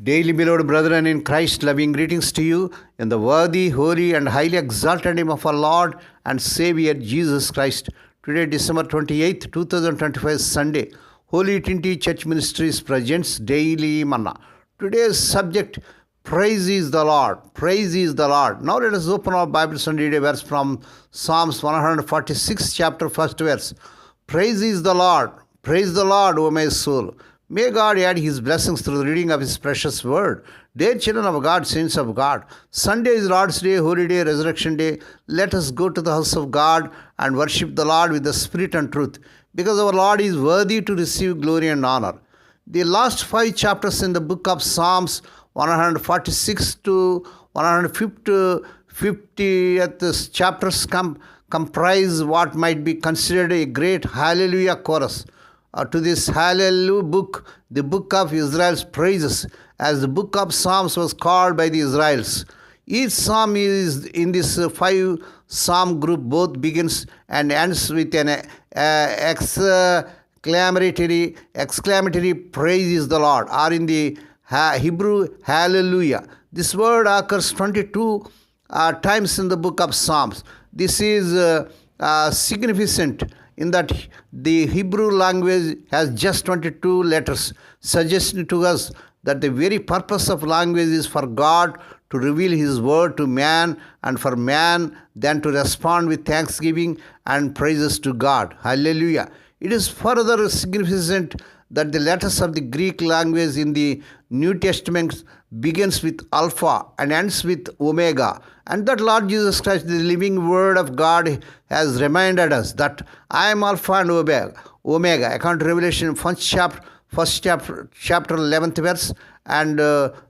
Daily beloved brethren in Christ, loving greetings to you in the worthy, holy, and highly exalted name of our Lord and Savior Jesus Christ. Today, December 28th, 2025, Sunday, Holy Trinity Church Ministries presents Daily Manna. Today's subject, Praise is the Lord. Praise is the Lord. Now let us open our Bibles and read a verse from Psalms 146, chapter 1st verse. Praise is the Lord. Praise the Lord, O my soul. May God add His blessings through the reading of His precious word. Dear children of God, saints of God, Sunday is Lord's Day, Holy Day, Resurrection Day. Let us go to the house of God and worship the Lord with the Spirit and truth, because our Lord is worthy to receive glory and honor. The last 5 chapters in the book of Psalms, 146 to 150th chapters comprise what might be considered a great hallelujah chorus. To this hallelujah book, the book of Israel's praises, as the book of Psalms was called by the Israelites. Each psalm is in this 5 psalm group both begins and ends with an exclamatory praise is the Lord, or in the Hebrew hallelujah. This word occurs 22 times in the book of Psalms. This is significant in that the Hebrew language has just 22 letters, suggesting to us that the very purpose of language is for God to reveal His word to man, and for man then to respond with thanksgiving and praises to God. Hallelujah. It is further significant that the letters of the Greek language in the New Testament begins with Alpha and ends with Omega, and that Lord Jesus Christ, the living Word of God, has reminded us that I am Alpha and Omega. According to Revelation 1st chapter 11th verse, and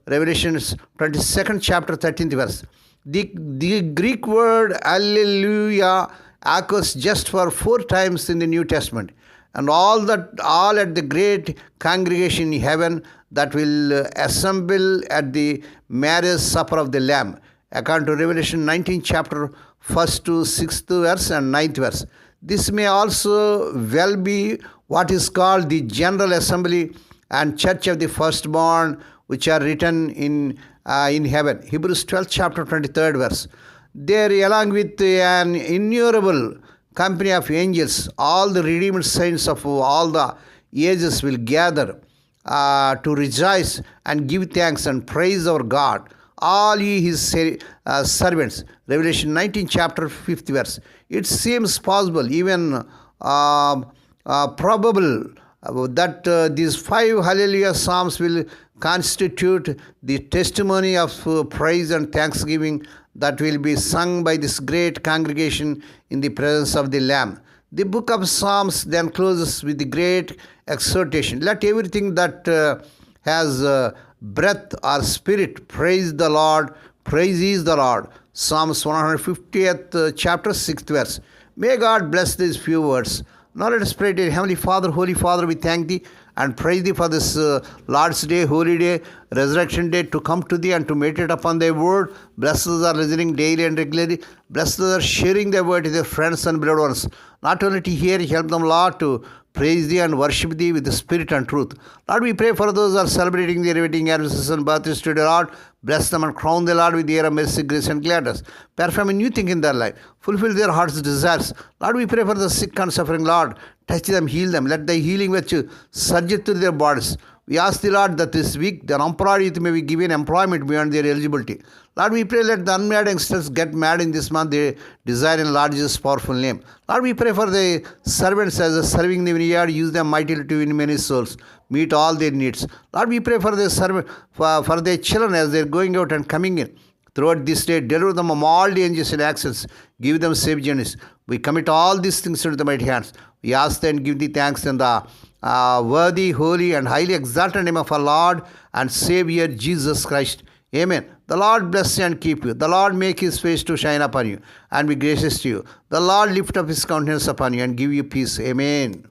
Revelation 22nd chapter 13th verse. The Greek word Alleluia occurs just for 4 times in the New Testament, and all at the great congregation in heaven that will assemble at the marriage supper of the Lamb, according to Revelation 19 chapter 1st to 6th verse and 9th verse. This may also well be what is called the General Assembly and Church of the Firstborn, which are written in heaven. Hebrews 12 chapter 23rd verse. There, along with an innumerable company of angels, all the redeemed saints of all the ages will gather to rejoice and give thanks and praise our God, all ye His servants. Revelation 19 chapter 5th verse. It seems possible, even probable, that these 5 hallelujah psalms will constitute the testimony of praise and thanksgiving that will be sung by this great congregation in the presence of the Lamb. The book of Psalms then closes with the great exhortation. Let everything that has breath or spirit praise the Lord. Praise is the Lord. Psalms 150th chapter 6th verse. May God bless these few words. Now let us pray. Dear Heavenly Father, Holy Father, we thank Thee and praise Thee for this Lord's Day, Holy Day, Resurrection Day, to come to Thee and to meditate upon Thy word. Blessed are listening daily and regularly. Blessed are sharing Thy word with their friends and beloved ones. Not only to hear, help them, Lord, to praise Thee and worship Thee with the Spirit and truth. Lord, we pray for those who are celebrating their wedding anniversaries and birthdays today, Lord. Bless them and crown the Lord with the year of mercy, grace, and gladness. Perform a new thing in their life. Fulfill their heart's desires. Lord, we pray for the sick and suffering, Lord. Touch them, heal them. Let Thy healing virtue surge through their bodies. We ask the Lord that this week the unemployed youth may be given employment beyond their eligibility. Lord, we pray let the unmarried youngsters get married in this month. They desire in Lord Jesus' powerful name. Lord, we pray for the servants as serving the vineyard. Use them mightily to win many souls. Meet all their needs. Lord, we pray for the servant, for their children as they are going out and coming in. Throughout this day, deliver them from all dangers and accidents. Give them safe journeys. We commit all these things into the mighty hands. We ask and give Thee thanks in the worthy, holy, and highly exalted name of our Lord and Savior Jesus Christ. Amen. The Lord bless you and keep you. The Lord make His face to shine upon you and be gracious to you. The Lord lift up His countenance upon you and give you peace. Amen.